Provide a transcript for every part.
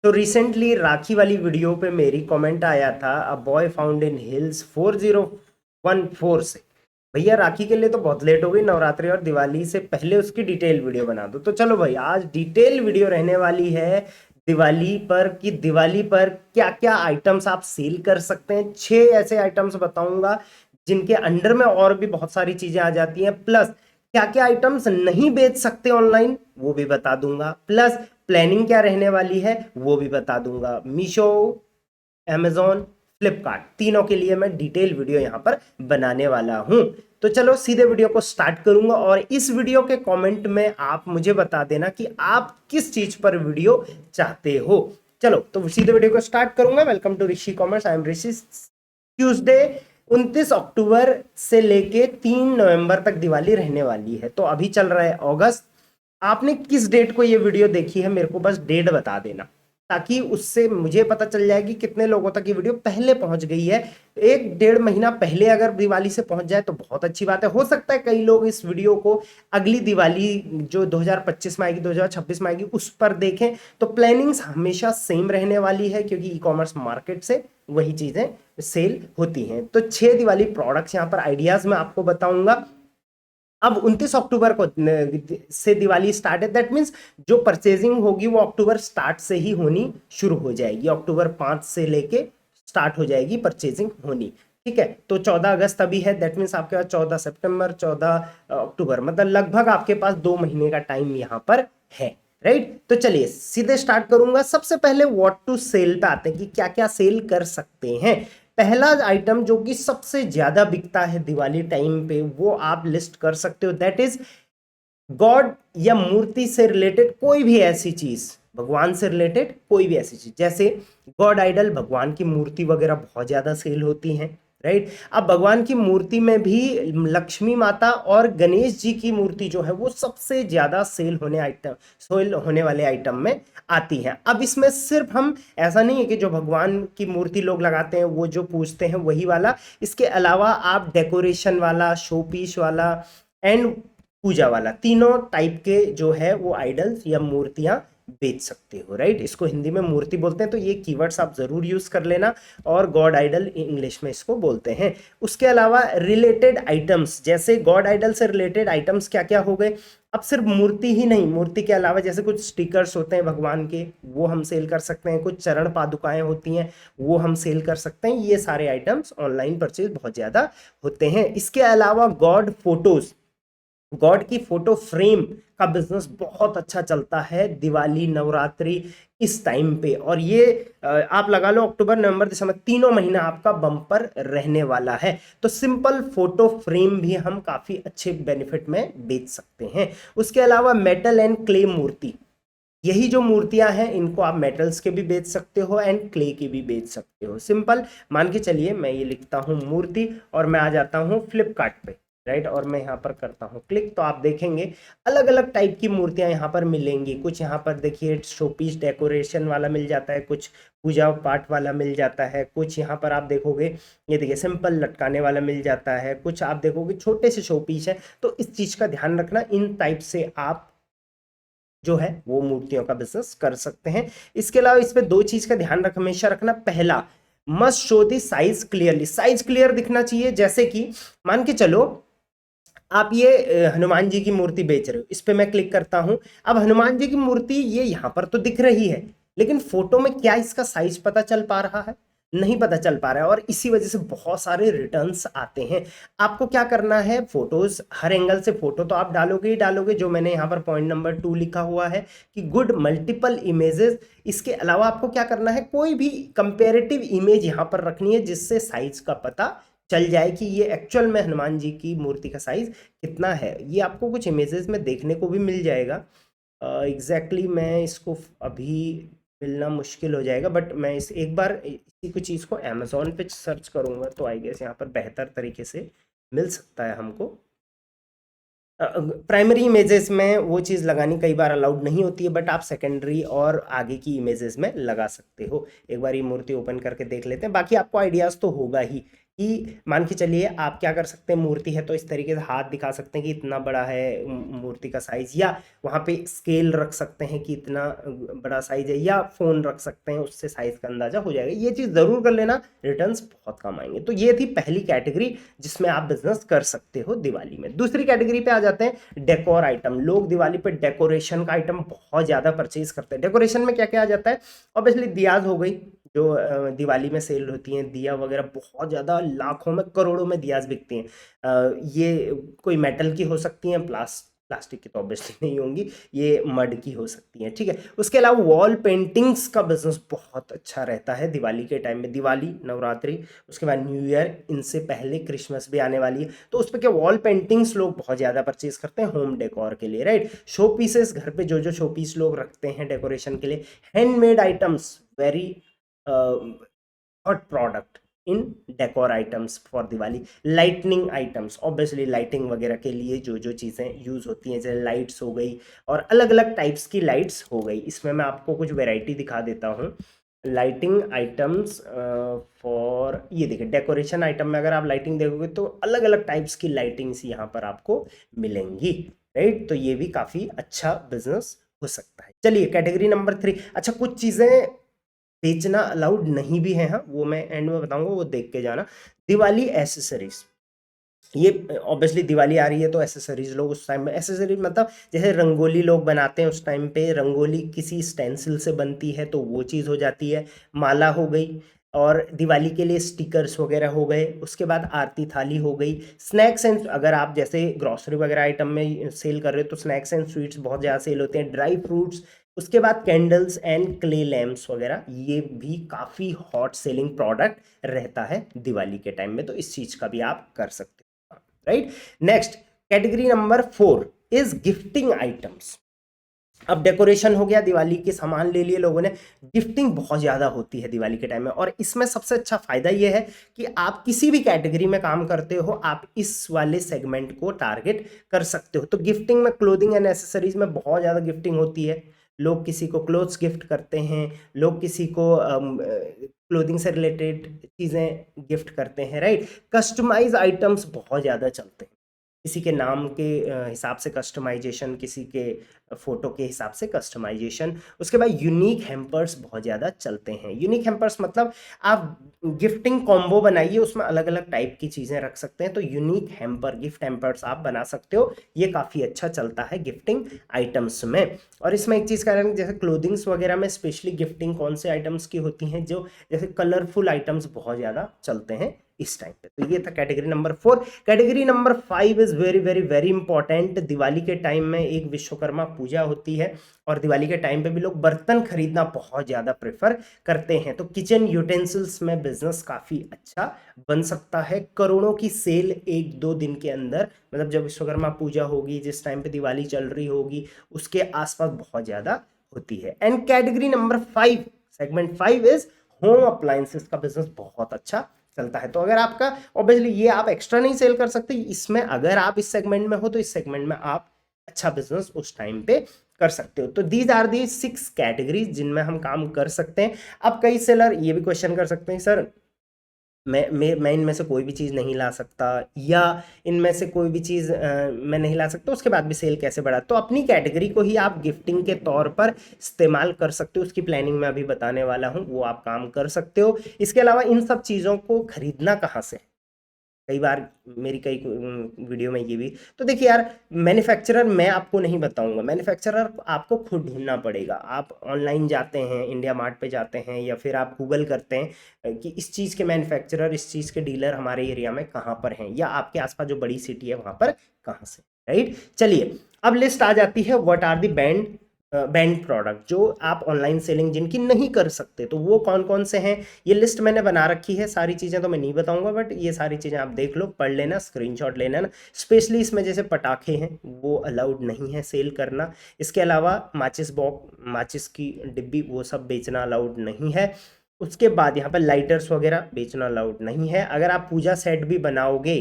तो रिसेंटली राखी वाली वीडियो पे मेरी कमेंट आया था a boy found in hills 4014 से। भैया राखी के लिए तो बहुत लेट हो गई, नवरात्रि और दिवाली से पहले उसकी डिटेल वीडियो बना दो। तो चलो भाई, आज डिटेल वीडियो रहने वाली है दिवाली पर कि दिवाली पर क्या क्या आइटम्स आप सेल कर सकते हैं। 6 ऐसे आइटम्स बताऊंगा जिनके अंडर में और भी बहुत सारी चीजें आ जाती हैं, प्लस क्या क्या आइटम्स नहीं बेच सकते ऑनलाइन वो भी बता दूंगा, प्लस प्लानिंग क्या रहने वाली है वो भी बता दूंगा। मीशो, amazon, फ्लिपकार्ट, तीनों के लिए मैं डिटेल वीडियो यहां पर बनाने वाला हूं। तो चलो सीधे वीडियो को स्टार्ट करूंगा और इस वीडियो के कमेंट में आप मुझे बता देना कि आप किस चीज पर वीडियो चाहते हो। चलो तो सीधे वीडियो को स्टार्ट करूंगा। Welcome to Rishi commerce, I am Rishi. Tuesday 29 October से लेके 3 नवंबर तक दिवाली रहने वाली है। तो अभी चल रहा है अगस्त। आपने किस डेट को ये वीडियो देखी है मेरे को बस डेट बता देना, ताकि उससे मुझे पता चल जाए कि कितने लोगों तक ये वीडियो पहले पहुंच गई है। 1 डेढ़ महीना पहले अगर दिवाली से पहुंच जाए तो बहुत अच्छी बात है। हो सकता है कई लोग इस वीडियो को अगली दिवाली जो 2025 में आएगी, 2026 में आएगी, उस पर देखें। तो प्लानिंग्स हमेशा सेम रहने वाली है क्योंकि ई कॉमर्स मार्केट से वही चीजें सेल होती हैं। तो 6 दिवाली प्रोडक्ट्स यहाँ पर आइडियाज में आपको बताऊंगा। अब 29 अक्टूबर को से दिवाली स्टार्ट है, दैट मीन्स जो परचेजिंग होगी वो अक्टूबर स्टार्ट से ही होनी शुरू हो जाएगी। अक्टूबर 5 से लेके स्टार्ट हो जाएगी परचेजिंग होनी। ठीक है, तो 14 अगस्त अभी है, दैट मीन्स आपके पास 14 सितंबर, 14 अक्टूबर, मतलब लगभग आपके पास 2 महीने का टाइम यहाँ पर है। राइट, तो चलिए सीधे स्टार्ट करूंगा। सबसे पहले व्हाट टू सेल पे आते हैं कि क्या क्या सेल कर सकते हैं। पहला आइटम जो कि सबसे ज्यादा बिकता है दिवाली टाइम पे वो आप लिस्ट कर सकते हो, दैट इज गॉड या मूर्ति से रिलेटेड कोई भी ऐसी चीज, भगवान से रिलेटेड कोई भी ऐसी चीज, जैसे गॉड आइडल, भगवान की मूर्ति वगैरह बहुत ज्यादा सेल होती हैं। राइट, अब भगवान की मूर्ति में भी लक्ष्मी माता और गणेश जी की मूर्ति जो है वो सबसे ज्यादा सेल होने वाले आइटम में आती हैं। अब इसमें सिर्फ हम ऐसा नहीं है कि जो भगवान की मूर्ति लोग लगाते हैं वो जो पूजते हैं वही वाला, इसके अलावा आप डेकोरेशन वाला, शो पीस वाला एंड पूजा वाला, तीनों टाइप के जो है वो आइडल्स या मूर्तियां बेच सकते हो। राइट, इसको हिंदी में मूर्ति बोलते हैं, तो ये कीवर्ड्स आप जरूर यूज कर लेना। और गॉड आइडल इंग्लिश में इसको बोलते हैं। उसके अलावा रिलेटेड आइटम्स, जैसे गॉड आइडल से रिलेटेड आइटम्स क्या क्या हो गए। अब सिर्फ मूर्ति ही नहीं, मूर्ति के अलावा जैसे कुछ स्टिकर्स होते हैं भगवान के वो हम सेल कर सकते हैं, कुछ चरण पादुकाएं होती हैं वो हम सेल कर सकते हैं। ये सारे आइटम्स ऑनलाइन परचेज बहुत ज्यादा होते हैं। इसके अलावा गॉड फोटोज, गॉड की फोटो फ्रेम का बिजनेस बहुत अच्छा चलता है दिवाली नवरात्रि इस टाइम पे। और ये आप लगा लो अक्टूबर नवंबर दिसंबर तीनों महीना आपका बम्पर रहने वाला है। तो सिंपल फोटो फ्रेम भी हम काफी अच्छे बेनिफिट में बेच सकते हैं। उसके अलावा मेटल एंड क्ले मूर्ति, यही जो मूर्तियां हैं इनको आप मेटल्स के भी बेच सकते हो एंड क्ले के भी बेच सकते हो। सिंपल मान के चलिए मैं ये लिखता हूँ मूर्ति और मैं आ जाता हूँ फ्लिपकार्ट पे। राइट, और मैं यहाँ पर करता हूँ क्लिक, तो आप देखेंगे अलग अलग टाइप की मूर्तियां यहाँ पर मिलेंगी। कुछ यहाँ पर देखिए शोपीस डेकोरेशन वाला मिल जाता है, कुछ पूजा पाठ वाला मिल जाता है, कुछ यहाँ पर आप देखोगे ये देखिए सिंपल लटकाने वाला मिल जाता है, कुछ आप देखोगे छोटे से शोपीस है। तो इस चीज का ध्यान रखना, इन टाइप से आप जो है वो मूर्तियों का बिजनेस कर सकते हैं। इसके अलावा इस पे दो चीज का ध्यान हमेशा रखना। पहला, मस्ट शो दी साइज क्लियरली, साइज क्लियर दिखना चाहिए। जैसे कि मान के चलो आप ये हनुमान जी की मूर्ति बेच रहे हो, इस पे मैं क्लिक करता हूं। अब हनुमान जी की मूर्ति ये यहां पर तो दिख रही है, लेकिन फोटो में क्या इसका साइज पता चल पा रहा है? नहीं पता चल पा रहा है, और इसी वजह से बहुत सारे रिटर्न्स आते हैं। आपको क्या करना है, फोटोज हर एंगल से फोटो तो आप डालोगे ही डालोगे, जो मैंने यहाँ पर पॉइंट नंबर 2 लिखा हुआ है कि गुड मल्टीपल इमेजेस। इसके अलावा आपको क्या करना है, कोई भी कंपेरेटिव इमेज यहाँ पर रखनी है जिससे साइज का पता चल जाए कि ये एक्चुअल में हनुमान जी की मूर्ति का साइज कितना है। ये आपको कुछ इमेजेस में देखने को भी मिल जाएगा। एग्जैक्टली मैं इसको अभी मिलना मुश्किल हो जाएगा, बट मैं इस एक बार इसी कुछ चीज़ को अमेजोन पे सर्च करूंगा तो आई गेस यहाँ पर बेहतर तरीके से मिल सकता है हमको। प्राइमरी इमेजेस में वो चीज़ लगानी कई बार अलाउड नहीं होती है, बट आप सेकेंडरी और आगे की इमेजेस में लगा सकते हो। एक बार ये मूर्ति ओपन करके देख लेते हैं, बाकी आपको आइडियाज़ तो होगा ही कि मान के चलिए आप क्या कर सकते हैं, मूर्ति है तो इस तरीके से हाथ दिखा सकते हैं कि इतना बड़ा है मूर्ति का साइज, या वहाँ पे स्केल रख सकते हैं कि इतना बड़ा साइज है, या फोन रख सकते हैं, उससे साइज का अंदाजा हो जाएगा। ये चीज़ ज़रूर कर लेना, रिटर्न्स बहुत कम आएंगे। तो ये थी पहली कैटेगरी जिसमें आप बिजनेस कर सकते हो दिवाली में। दूसरी कैटेगरी पे आ जाते हैं, डेकोर आइटम। लोग दिवाली पे डेकोरेशन का आइटम बहुत ज़्यादा परचेज करते हैं। डेकोरेशन में क्या क्या आ जाता है, ऑब्वियसली दियाज हो गई, जो दिवाली में सेल होती हैं, दिया वगैरह बहुत ज़्यादा लाखों में करोड़ों में दियाज बिकती हैं। ये कोई मेटल की हो सकती हैं, प्लास्टिक की तो ऑब्वियसली नहीं होंगी, ये मड की हो सकती हैं, ठीक है। उसके अलावा वॉल पेंटिंग्स का बिजनेस बहुत अच्छा रहता है दिवाली के टाइम में। दिवाली, नवरात्रि, उसके बाद न्यू ईयर, इनसे पहले क्रिसमस भी आने वाली है, तो उस पर क्या वॉल पेंटिंग्स लोग बहुत ज़्यादा परचेज करते हैं होम डेकोर के लिए, राइट। शो पीसेस, घर पे जो जो शो पीस लोग रखते हैं डेकोरेशन के लिए, handmade items, very hot product in decor items for Diwali. Lightning items, obviously lighting वगैरह के लिए जो जो चीज़ें यूज़ होती हैं, जैसे लाइट्स हो गई और अलग अलग टाइप्स की लाइट्स हो गई। इसमें मैं आपको कुछ वेराइटी दिखा देता हूँ। लाइटिंग आइटम्स फॉर, ये देखिए डेकोरेशन आइटम में अगर आप लाइटिंग देखोगे तो अलग अलग टाइप्स की लाइटिंग्स यहाँ पर आपको मिलेंगी, राइट। तो ये भी काफ़ी अच्छा बिजनेस हो सकता है। चलिए कैटेगरी नंबर 3। अच्छा, कुछ चीज़ें बेचना अलाउड नहीं भी है, हाँ, वो मैं एंड में बताऊंगा, वो देख के जाना। दिवाली एसेसरीज, ये ऑब्वियसली दिवाली आ रही है तो एसेसरीज लोग उस टाइम में, एसेसरीज मतलब जैसे रंगोली लोग बनाते हैं उस टाइम पे, रंगोली किसी स्टेंसिल से बनती है तो वो चीज़ हो जाती है। माला हो गई, और दिवाली के लिए स्टिकर्स वगैरह हो गए। उसके बाद आरती थाली हो गई। स्नैक्स एंड, अगर आप जैसे ग्रॉसरी वगैरह आइटम में सेल कर रहे हो तो स्नैक्स एंड स्वीट्स बहुत ज़्यादा सेल होते हैं। ड्राई फ्रूट्स, उसके बाद कैंडल्स एंड क्ले लैम्प्स वगैरह, ये भी काफ़ी हॉट सेलिंग प्रोडक्ट रहता है दिवाली के टाइम में, तो इस चीज़ का भी आप कर सकते हो, right. Next category number 4 is gifting items. अब डेकोरेशन हो गया, दिवाली के सामान ले लिए लोगों ने, गिफ्टिंग बहुत ज़्यादा होती है दिवाली के टाइम में, और इसमें सबसे अच्छा फायदा ये है कि आप किसी भी कैटेगरी में काम करते हो, आप इस वाले सेगमेंट को टारगेट कर सकते हो। तो गिफ्टिंग में, क्लोथिंग एंड एसेसरीज में बहुत ज़्यादा गिफ्टिंग होती है। लोग किसी को क्लोथ्स गिफ्ट करते हैं, लोग किसी को क्लोथिंग से रिलेटेड चीज़ें गिफ्ट करते हैं, राइट। कस्टमाइज आइटम्स बहुत ज़्यादा चलते हैं, किसी के नाम के हिसाब से कस्टमाइजेशन, किसी के फोटो के हिसाब से कस्टमाइजेशन। उसके बाद यूनिक हैम्पर्स बहुत ज़्यादा चलते हैं। यूनिक हैम्पर्स मतलब आप गिफ्टिंग कॉम्बो बनाइए, उसमें अलग अलग टाइप की चीज़ें रख सकते हैं, तो यूनिक हैम्पर, गिफ्ट हैम्पर्स आप बना सकते हो। ये काफ़ी अच्छा चलता है गिफ्टिंग आइटम्स में। और इसमें एक चीज़ कारण, जैसे क्लोथिंग्स वगैरह में स्पेशली गिफ्टिंग कौन से आइटम्स की होती हैं, जो जैसे कलरफुल आइटम्स बहुत ज़्यादा चलते हैं इस टाइम पे। तो ये था category number 4। Category number 5 is very very very important. Diwali के टाइम में एक विश्वकर्मा पूजा होती है, और दिवाली के टाइम पे भी लोग बर्तन खरीदना बहुत ज़्यादा प्रेफर करते हैं। तो किचन यूटेंसिल्स में बिजनेस काफ़ी अच्छा बन सकता है। करोड़ों की सेल 1-2 दिन के अंदर, मतलब जब विश्वकर्मा पूजा होगी, जिस टाइम पे दिवाली चल रही होगी, उसके आसपास बहुत ज़्यादा होती है। And category number 5, segment 5 is home appliances का बिजनेस बहुत अच्छा चलता है। तो अगर आपका, ऑब्वियसली ये आप एक्स्ट्रा नहीं सेल कर सकते इसमें, अगर आप इस सेगमेंट में हो तो इस सेगमेंट में आप अच्छा बिजनेस उस टाइम पे कर सकते हो। तो दीज आर दी 6 कैटेगरीज जिनमें हम काम कर सकते हैं। अब कई सेलर ये भी क्वेश्चन कर सकते हैं, सर मैं इनमें से कोई भी चीज़ नहीं ला सकता, या इनमें से कोई भी चीज़ मैं नहीं ला सकता, उसके बाद भी सेल कैसे बढ़ा। तो अपनी कैटेगरी को ही आप गिफ्टिंग के तौर पर इस्तेमाल कर सकते हो, उसकी प्लानिंग मैं अभी बताने वाला हूँ, वो आप काम कर सकते हो। इसके अलावा इन सब चीज़ों को खरीदना कहाँ से, कई बार मेरी कई वीडियो में ये भी, तो देखिए यार, मैन्युफैक्चरर मैं आपको नहीं बताऊंगा, मैन्युफैक्चरर आपको खुद ढूंढना पड़ेगा। आप ऑनलाइन जाते हैं, इंडिया मार्ट पे जाते हैं, या फिर आप गूगल करते हैं कि इस चीज़ के मैन्युफैक्चरर, इस चीज़ के डीलर हमारे एरिया में कहाँ पर हैं, या आपके आसपास जो बड़ी सिटी है वहाँ पर कहाँ से, राइट। चलिए, अब लिस्ट आ जाती है, what are the brand product जो आप ऑनलाइन सेलिंग जिनकी नहीं कर सकते, तो वो कौन कौन से हैं। ये लिस्ट मैंने बना रखी है, सारी चीज़ें तो मैं नहीं बताऊंगा, बट ये सारी चीज़ें आप देख लो, पढ़ लेना, स्क्रीनशॉट लेना ना। स्पेशली इसमें जैसे पटाखे हैं, वो अलाउड नहीं है सेल करना। इसके अलावा माचिस बॉक्स, माचिस की डिब्बी, वो सब बेचना अलाउड नहीं है। उसके बाद यहाँ पर लाइटर्स वगैरह बेचना अलाउड नहीं है। अगर आप पूजा सेट भी बनाओगे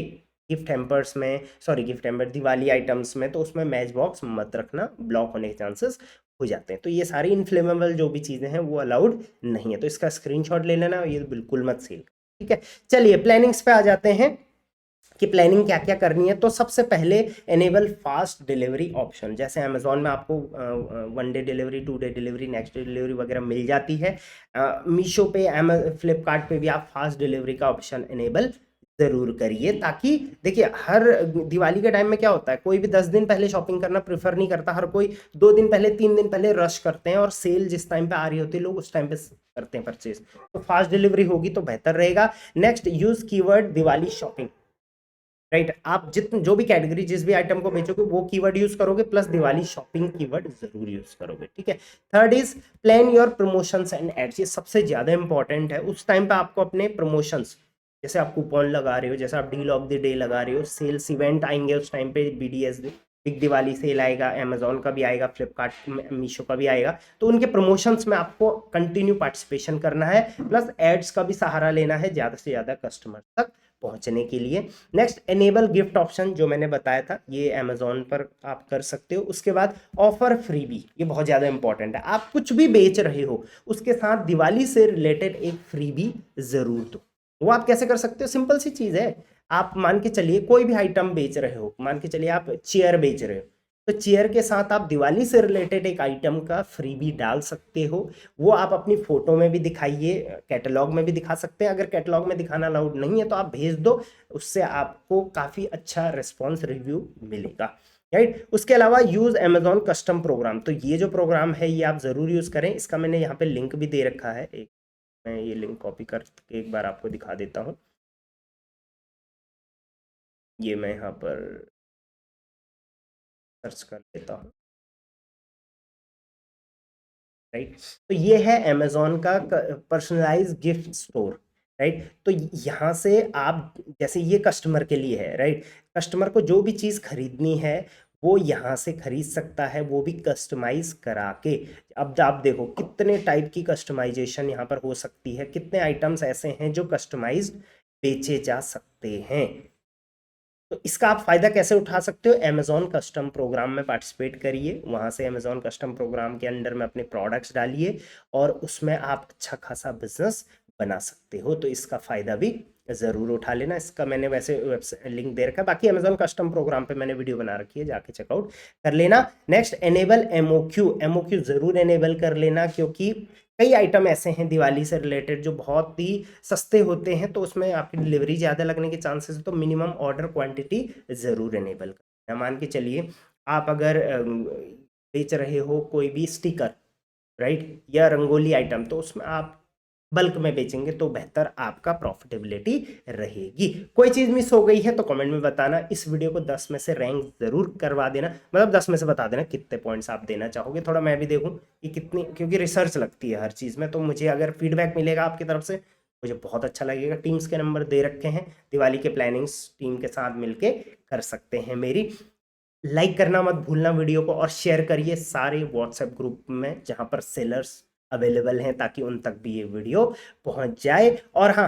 गिफ्ट हैम्पर्स में, sorry gift hamper Diwali items में, तो उसमें मैच बॉक्स मत रखना, ब्लॉक होने के चांसेस हो जाते हैं। तो ये सारी इनफ्लेमेबल जो भी चीज़ें हैं वो अलाउड नहीं है, तो इसका स्क्रीनशॉट ले लेना, ये बिल्कुल मत सेल। ठीक है, चलिए प्लानिंग्स पे आ जाते हैं कि प्लानिंग क्या क्या करनी है। तो सबसे पहले एनेबल फास्ट डिलीवरी ऑप्शन, जैसे अमेजोन में आपको 1 day delivery, 2 day delivery, next day delivery वगैरह मिल जाती है। मीशो पे, फ्लिपकार्ट पे भी आप फास्ट डिलीवरी का ऑप्शन एनेबल जरूर करिए, ताकि देखिए हर दिवाली के टाइम में क्या होता है, कोई भी 10 दिन पहले शॉपिंग करना प्रेफर नहीं करता, हर कोई 2 दिन पहले, 3 दिन पहले रश करते हैं, और सेल जिस टाइम पे आ रही होती है लोग उस टाइम पे करते हैं परचेज। तो फास्ट डिलीवरी होगी तो बेहतर रहेगा। Next, use keyword Diwali shopping, right. आप जितने जो भी कैटेगरी, जिस भी आइटम को बेचोगे वो कीवर्ड यूज करोगे, प्लस दिवाली शॉपिंग कीवर्ड जरूर यूज करोगे, ठीक है। Third is plan your promotions and ads, ये सबसे ज्यादा इंपॉर्टेंट है। उस टाइम पे आपको अपने प्रमोशंस, जैसे आप कूपन लगा रहे हो, जैसे आप डील ऑफ द डे लगा रहे हो, सेल्स इवेंट आएंगे उस टाइम पे, BDS बिग दिवाली सेल आएगा, अमेजोन का भी आएगा, फ्लिपकार्ट, मीशो का भी आएगा, तो उनके प्रमोशंस में आपको कंटिन्यू पार्टिसिपेशन करना है, प्लस एड्स का भी सहारा लेना है ज्यादा से ज्यादा कस्टमर तक पहुंचने के लिए। नेक्स्ट, एनेबल गिफ्ट ऑप्शन, जो मैंने बताया था, ये अमेजोन पर आप कर सकते हो। उसके बाद ऑफर फ्रीबी, ये बहुत ज्यादा इंपॉर्टेंट है। आप कुछ भी बेच रहे हो उसके साथ दिवाली से रिलेटेड एक फ्रीबी जरूर दो। वो आप कैसे कर सकते हो, सिंपल सी चीज है। आप मान के चलिए कोई भी आइटम बेच रहे हो, मान के चलिए आप चेयर बेच रहे हो, तो चेयर के साथ आप दिवाली से रिलेटेड एक आइटम का फ्रीबी डाल सकते हो। वो आप अपनी फोटो में भी दिखाइए, कैटलॉग में भी दिखा सकते हैं। अगर कैटलॉग में दिखाना अलाउड नहीं है तो आप भेज दो, उससे आपको काफी अच्छा रिस्पॉन्स, रिव्यू मिलेगा, राइट। उसके अलावा यूज अमेजोन कस्टम प्रोग्राम, तो ये जो प्रोग्राम है ये आप जरूर यूज करें। इसका मैंने यहाँ पे लिंक भी दे रखा है, एक मैं ये लिंक कॉपी करके एक बार आपको दिखा देता हूँ। ये मैं यहाँ पर सर्च कर लेता हूँ, राइट। तो ये है अमेजोन का पर्सनलाइज गिफ्ट स्टोर, राइट। तो यहाँ से आप, जैसे ये कस्टमर के लिए है, राइट, कस्टमर को जो भी चीज़ खरीदनी है वो यहाँ से खरीद सकता है, वो भी कस्टमाइज करा के। अब आप देखो कितने टाइप की कस्टमाइजेशन यहाँ पर हो सकती है, कितने आइटम्स ऐसे हैं जो कस्टमाइज बेचे जा सकते हैं। तो इसका आप फायदा कैसे उठा सकते हो, अमेजोन कस्टम प्रोग्राम में पार्टिसिपेट करिए, वहां से अमेजोन कस्टम प्रोग्राम के अंडर में अपने प्रोडक्ट्स डालिए और उसमें आप अच्छा खासा बिजनेस बना सकते हो। तो इसका फायदा भी जरूर उठा लेना। इसका मैंने वैसे लिंक दे रखा है, बाकी अमेजोन कस्टम प्रोग्राम पे मैंने वीडियो बना रखी है, जाके चेकआउट कर लेना। नेक्स्ट, एनेबल एमओक्यू, एमओक्यू जरूर एनेबल कर लेना, क्योंकि कई आइटम ऐसे हैं दिवाली से रिलेटेड जो बहुत ही सस्ते होते हैं, तो उसमें आपकी डिलीवरी ज़्यादा लगने के चांसेस है, तो मिनिमम ऑर्डर क्वांटिटी ज़रूर एनेबल करना। मान के चलिए आप अगर बेच रहे हो कोई भी स्टिकर, राइट, या रंगोली आइटम, तो उसमें आप बल्क में बेचेंगे तो बेहतर आपका प्रॉफिटेबिलिटी रहेगी। कोई चीज़ मिस हो गई है तो कमेंट में बताना। इस वीडियो को 10 में से रैंक जरूर करवा देना, मतलब 10 में से बता देना कितने पॉइंट्स आप देना चाहोगे, थोड़ा मैं भी देखूं कि कितनी, क्योंकि रिसर्च लगती है हर चीज़ में, तो मुझे अगर फीडबैक मिलेगा आपकी तरफ से मुझे बहुत अच्छा लगेगा। टीम्स के नंबर दे रखे हैं, दिवाली के प्लानिंग्स टीम के साथ मिलके कर सकते हैं मेरी। लाइक करना मत भूलना वीडियो को, और शेयर करिए सारे व्हाट्सएप ग्रुप में जहां पर सेलर्स अवेलेबल हैं, ताकि उन तक भी ये वीडियो पहुंच जाए। और हाँ,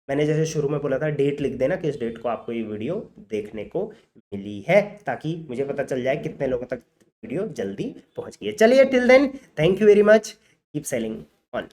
मैंने जैसे शुरू में बोला था, डेट लिख देना किस डेट को आपको ये वीडियो देखने को मिली है, ताकि मुझे पता चल जाए कितने लोगों तक वीडियो जल्दी पहुंच गई है। चलिए, till then, thank you very much, keep selling on.